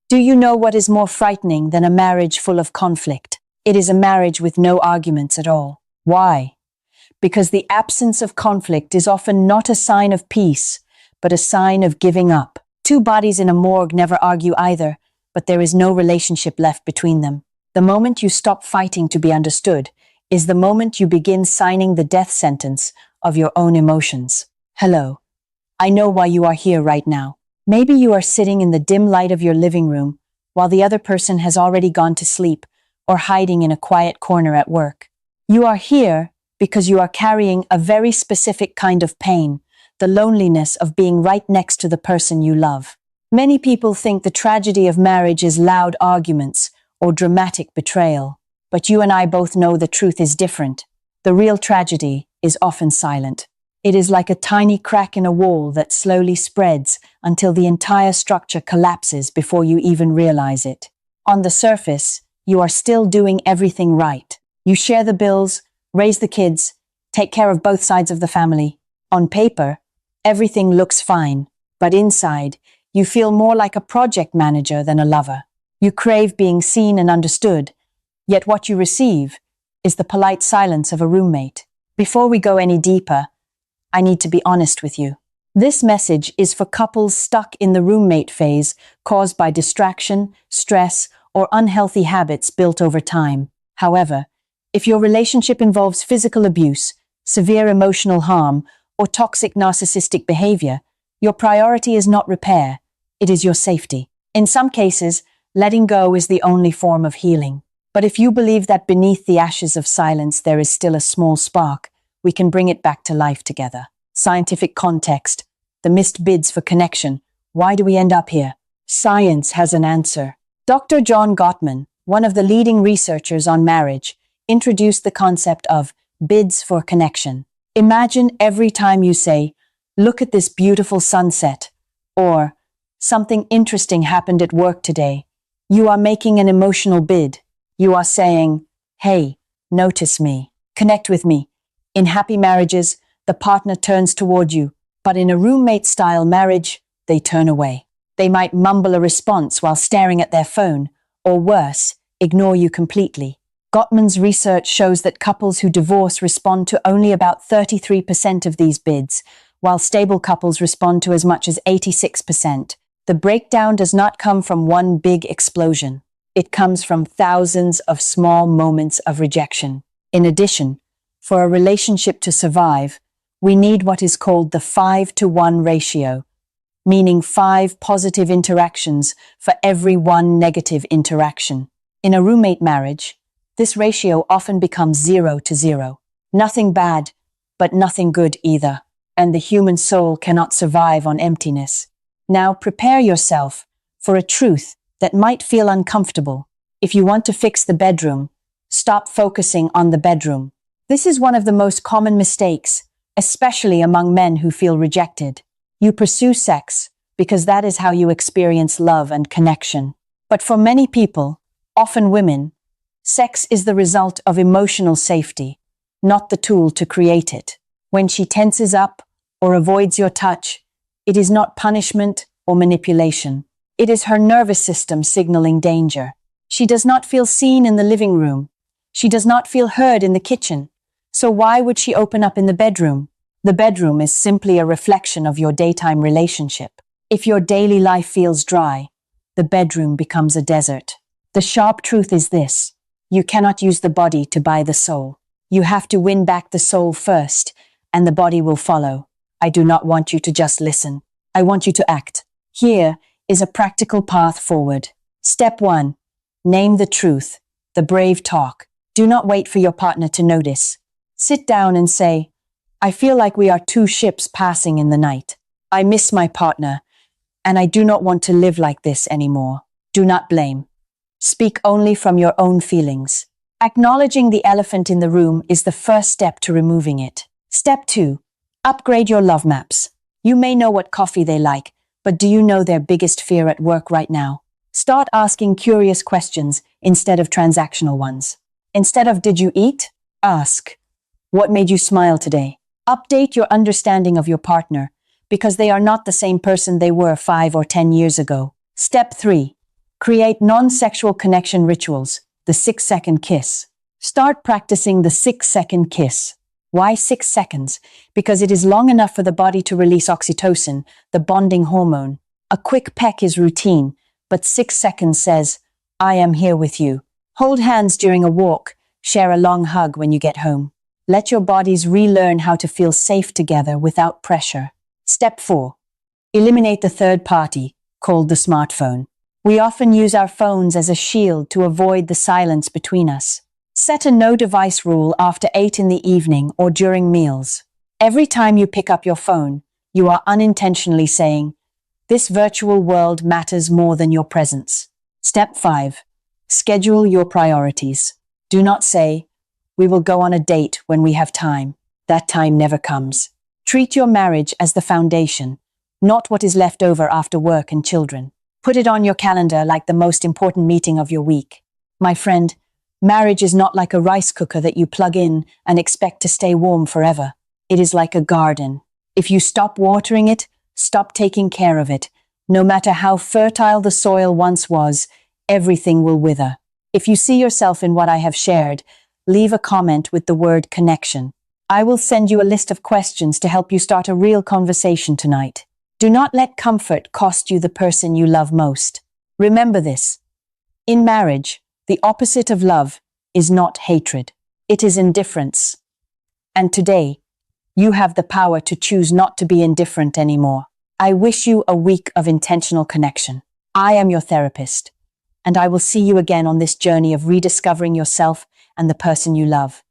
Do you know what is more frightening than a marriage full of conflict? It is a marriage with no arguments at all. Why? Because the absence of conflict is often not a sign of peace, but a sign of giving up. Two bodies in a morgue never argue either, but there is no relationship left between them. The moment you stop fighting to be understood is the moment you begin signing the death sentence of your own emotions. Hello. I know why you are here right now. Maybe you are sitting in the dim light of your living room while the other person has already gone to sleep or hiding in a quiet corner at work. You are here because you are carrying a very specific kind of pain, the loneliness of being right next to the person you love. Many people think the tragedy of marriage is loud arguments or dramatic betrayal, but you and I both know the truth is different. The real tragedy is often silent. It is like a tiny crack in a wall that slowly spreads until the entire structure collapses before you even realize it. On the surface, you are still doing everything right. You share the bills, raise the kids, take care of both sides of the family. On paper, everything looks fine, but inside, you feel more like a project manager than a lover. You crave being seen and understood, yet what you receive is the polite silence of a roommate. Before we go any deeper, I need to be honest with you. This message is for couples stuck in the roommate phase caused by distraction, stress, or unhealthy habits built over time. However, if your relationship involves physical abuse, severe emotional harm, or toxic narcissistic behavior, your priority is not repair, it is your safety. In some cases, letting go is the only form of healing. But if you believe that beneath the ashes of silence there is still a small spark, we can bring it back to life together. Scientific context, the missed bids for connection. Why do we end up here? Science has an answer. Dr. John Gottman, one of the leading researchers on marriage, introduced the concept of bids for connection. Imagine every time you say, "Look at this beautiful sunset," or "Something interesting happened at work today," you are making an emotional bid. You are saying, "Hey, notice me, connect with me." In happy marriages, the partner turns toward you, but in a roommate-style marriage, they turn away. They might mumble a response while staring at their phone, or worse, ignore you completely. Gottman's research shows that couples who divorce respond to only about 33% of these bids, while stable couples respond to as much as 86%. The breakdown does not come from one big explosion. It comes from thousands of small moments of rejection. In addition, for a relationship to survive, we need what is called the 5-to-1 ratio, meaning 5 positive interactions for every 1 negative interaction. In a roommate marriage, this ratio often becomes 0-to-0. Nothing bad, but nothing good either. And the human soul cannot survive on emptiness. Now prepare yourself for a truth that might feel uncomfortable. If you want to fix the bedroom, stop focusing on the bedroom. This is one of the most common mistakes, especially among men who feel rejected. You pursue sex because that is how you experience love and connection. But for many people, often women, sex is the result of emotional safety, not the tool to create it. When she tenses up or avoids your touch, it is not punishment or manipulation. It is her nervous system signaling danger. She does not feel seen in the living room. She does not feel heard in the kitchen. So why would she open up in the bedroom? The bedroom is simply a reflection of your daytime relationship. If your daily life feels dry, the bedroom becomes a desert. The sharp truth is this: you cannot use the body to buy the soul. You have to win back the soul first, and the body will follow. I do not want you to just listen. I want you to act. Here is a practical path forward. Step 1. Name the truth, the brave talk. Do not wait for your partner to notice. Sit down and say, "I feel like we are two ships passing in the night. I miss my partner, and I do not want to live like this anymore." Do not blame. Speak only from your own feelings. Acknowledging the elephant in the room is the first step to removing it. Step 2. Upgrade your love maps. You may know what coffee they like, but do you know their biggest fear at work right now? Start asking curious questions instead of transactional ones. Instead of "Did you eat?" ask, "What made you smile today?" Update your understanding of your partner, because they are not the same person they were 5 or 10 years ago. Step 3. Create non-sexual connection rituals, the 6-second kiss. Start practicing the 6-second kiss. Why 6 seconds? Because it is long enough for the body to release oxytocin, the bonding hormone. A quick peck is routine, but 6 seconds says, I am here with you. Hold hands during a walk, share a long hug when you get home. Let your bodies relearn how to feel safe together without pressure. Step 4. Eliminate the third party, called the smartphone. We often use our phones as a shield to avoid the silence between us. Set a no-device rule after 8 in the evening or during meals. Every time you pick up your phone, you are unintentionally saying, this virtual world matters more than your presence. Step 5. Schedule your priorities. Do not say, we will go on a date when we have time. That time never comes. Treat your marriage as the foundation, not what is left over after work and children. Put it on your calendar like the most important meeting of your week. My friend, marriage is not like a rice cooker that you plug in and expect to stay warm forever. It is like a garden. If you stop watering it, stop taking care of it, no matter how fertile the soil once was, everything will wither. If you see yourself in what I have shared, leave a comment with the word connection. I will send you a list of questions to help you start a real conversation tonight. Do not let comfort cost you the person you love most. Remember this. In marriage, the opposite of love is not hatred. It is indifference. And today, you have the power to choose not to be indifferent anymore. I wish you a week of intentional connection. I am your therapist, and I will see you again on this journey of rediscovering yourself and the person you love.